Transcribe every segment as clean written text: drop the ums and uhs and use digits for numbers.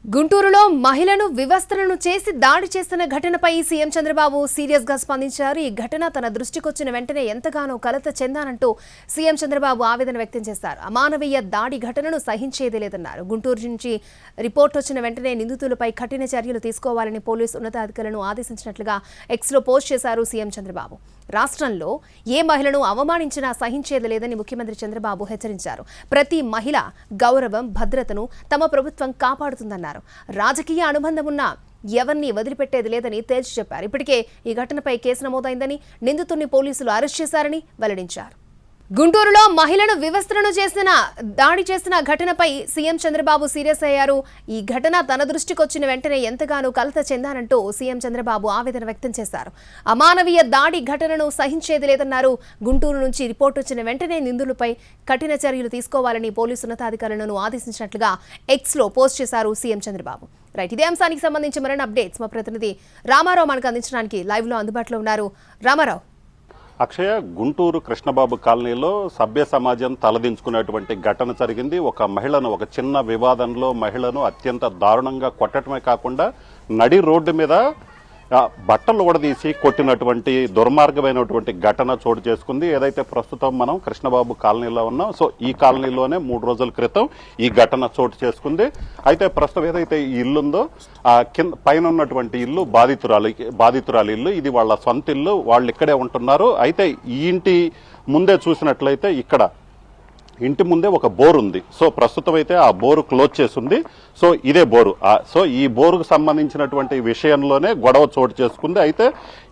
గుంటూరులో మహిళను వివస్త్రను చేసి దాడి చేస్తున్న ఘటనపై సీఎం చంద్రబాబు సీరియస్ గా స్పందించారు. ఈ ఘటన తన దృష్టికొచ్చిన వెంటనే ఎంతగానో కలత చెందానంటూ సీఎం చంద్రబాబు ఆవేదన వ్యక్తం చేశారు. అమానవీయ దాడి ఘటనను సహించేది లేదన్నారు. గుంటూరు నుంచి రిపోర్ట్ వచ్చిన వెంటనే నిందితులపై కఠిన చర్యలు తీసుకోవాలని పోలీసు ఉన్నతాధికారులను ఆదేశించినట్లుగా ఎక్స్లో పోస్ట్ చేశారు సీఎం చంద్రబాబు. రాష్ట్రంలో ఏ మహిళను అవమానించినా సహించేది లేదని ముఖ్యమంత్రి చంద్రబాబు హెచ్చరించారు. ప్రతి మహిళ గౌరవం, భద్రతను తమ ప్రభుత్వం కాపాడుతుందన్నారు. రాజకీయ అనుబంధం ఉన్న ఎవరిని వదిలిపెట్టేది లేదని తేల్చి చెప్పారు. ఇప్పటికే ఈ ఘటనపై కేసు నమోదైందని, నిందితుడిని పోలీసులు అరెస్ట్ చేశారని వెల్లడించారు. గుంటూరులో మహిళను వివస్త్రను దాడి చేసిన ఘటనపై సీఎం చంద్రబాబు సీరియస్ అయ్యారు. ఈ ఘటన తన దృష్టికొచ్చిన వెంటనే ఎంతగానో కలత చెందానంటూ సీఎం చంద్రబాబు ఆవేదన వ్యక్తం చేశారు. అమానవీయ దాడి ఘటనను సహించేది లేదన్నారు. గుంటూరు నుంచి రిపోర్ట్ వచ్చిన వెంటనే నిందితులపై కఠిన చర్యలు తీసుకోవాలని పోలీసు ఉన్నతాధికారులను ఆదేశించినట్లుగా ఎక్స్లో పోస్ట్ చేశారు సీఎం చంద్రబాబు. రైట్, ఇదే అంశానికి సంబంధించి మరిన్ని అప్డేట్స్ మా ప్రతినిధి రామారావు మనకు అందించడానికి లైవ్లో అందుబాటులో ఉన్నారు. రామారావు. అక్షయ, గుంటూరు కృష్ణబాబు కాలనీలో సభ్య సమాజం తలదించుకునేటువంటి ఘటన జరిగింది. ఒక మహిళను, ఒక చిన్న వివాదంలో మహిళను అత్యంత దారుణంగా కొట్టడమే కాకుండా నడి రోడ్డు మీద బట్టలు ఊడదీసి కొట్టినటువంటి దుర్మార్గమైనటువంటి ఘటన చోటు చేసుకుంది. ఏదైతే ప్రస్తుతం మనం కృష్ణబాబు కాలనీలో ఉన్నాం, సో ఈ కాలనీలోనే 3 రోజుల క్రితం ఈ ఘటన చోటు చేసుకుంది. అయితే ప్రస్తుతం ఏదైతే ఈ ఇల్లు ఉందో, కింద పైన ఉన్నటువంటి ఇల్లు బాధితురాలి ఇల్లు. ఇది వాళ్ళ సొంత ఇల్లు, వాళ్ళు ఇక్కడే ఉంటున్నారు. అయితే ఈ ఇంటి ముందే చూసినట్లయితే ఇక్కడ ఇంటి ముందే ఒక బోర్ ఉంది. సో ప్రస్తుతం అయితే ఆ బోరు క్లోజ్ చేసింది. సో ఇదే బోరు. సో ఈ బోరుకు సంబంధించినటువంటి విషయంలోనే గొడవ చోటు చేసుకుంది. అయితే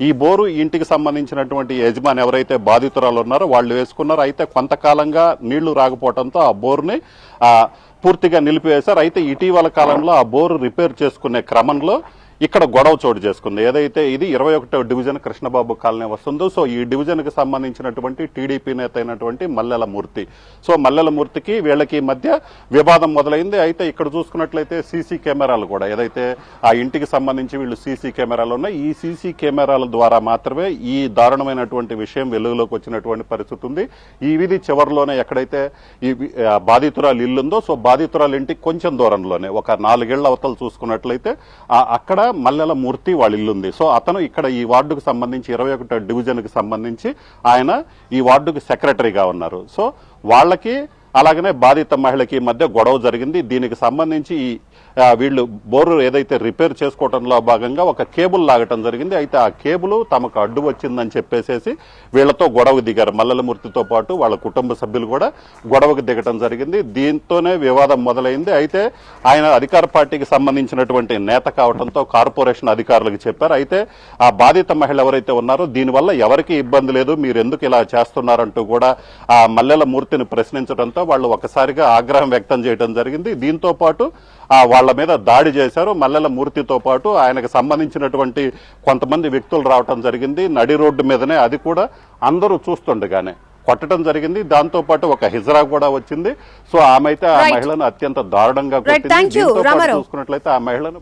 ఈ బోరు ఇంటికి సంబంధించినటువంటి యజమాని ఎవరైతే బాధితురాలు ఉన్నారో వాళ్ళు వేసుకున్నారు. అయితే కొంతకాలంగా నీళ్లు రాకపోవడంతో ఆ బోరుని పూర్తిగా నిలిపివేశారు. అయితే ఇటీవల కాలంలో ఆ బోరు రిపేర్ చేసుకునే క్రమంలో ఇక్కడ గొడవ చోటు చేసుకుంది. ఏదైతే ఇది 21వ డివిజన్ కృష్ణబాబు కాలనీ వస్తుందో, సో ఈ డివిజన్ కి సంబంధించినటువంటి టీడీపీ నేత అయినటువంటి మల్లెల మూర్తి. సో మల్లెల మూర్తికి వీళ్ళకి మధ్య వివాదం మొదలైంది. అయితే ఇక్కడ చూసుకున్నట్లయితే సీసీ కెమెరాలు కూడా, ఏదైతే ఆ ఇంటికి సంబంధించి వీళ్ళు సీసీ కెమెరాలు ఉన్నాయి, ఈ సీసీ కెమెరాల ద్వారా మాత్రమే ఈ దారుణమైనటువంటి విషయం వెలుగులోకి వచ్చినటువంటి పరిస్థితి ఉంది. ఈ వీధి చివరిలోనే ఎక్కడైతే ఈ బాధితురాలు ఇల్లుందో, సో బాధితురాలు ఇంటికి కొంచెం దూరంలోనే ఒక 4 ఏళ్ల అవతలు చూసుకున్నట్లయితే అక్కడ మల్లెల మూర్తి వాళ్ళ ఇల్లుంది. సో అతను ఇక్కడ ఈ వార్డుకు సంబంధించి 21వ డివిజన్ కి సంబంధించి ఆయన ఈ వార్డుకు సెక్రటరీగా ఉన్నారు. సో వాళ్ళకి అలాగనే బాధిత మహిళకి మధ్య గొడవ జరిగింది. దీనికి సంబంధించి వీళ్ళు బోరు ఏదైతే రిపేర్ చేసుకోవడంలో భాగంగా ఒక కేబుల్ లాగటం జరిగింది. అయితే ఆ కేబుల్ తమకు అడ్డు వచ్చిందని చెప్పేసేసి వీళ్లతో గొడవకు దిగారు. మల్లెలమూర్తితో పాటు వాళ్ళ కుటుంబ సభ్యులు కూడా గొడవకు దిగటం జరిగింది. దీంతోనే వివాదం మొదలైంది. అయితే ఆయన అధికార పార్టీకి సంబంధించినటువంటి నేత కావడంతో కార్పొరేషన్ అధికారులకు చెప్పారు. అయితే ఆ బాధిత మహిళ ఎవరైతే ఉన్నారో దీనివల్ల ఎవరికి ఇబ్బంది లేదు, మీరు ఎందుకు ఇలా చేస్తున్నారంటూ కూడా ఆ మల్లెల మూర్తిని ప్రశ్నించడంతో వాళ్ళు ఒకసారిగా ఆగ్రహం వ్యక్తం చేయడం జరిగింది. దీంతో పాటు వాళ్ళ మీద దాడి చేశారు. మల్లెల మూర్తితో పాటు ఆయనకు సంబంధించినటువంటి కొంతమంది వ్యక్తులు రావటం జరిగింది. నడి రోడ్డు మీదనే, అది కూడా అందరూ చూస్తుండగానే కొట్టడం జరిగింది. దాంతో పాటు ఒక హిజరా కూడా వచ్చింది. సో ఆమె అయితే ఆ మహిళను అత్యంత దారుణంగా కొట్టింది. చూసుకున్నట్లయితే ఆ మహిళను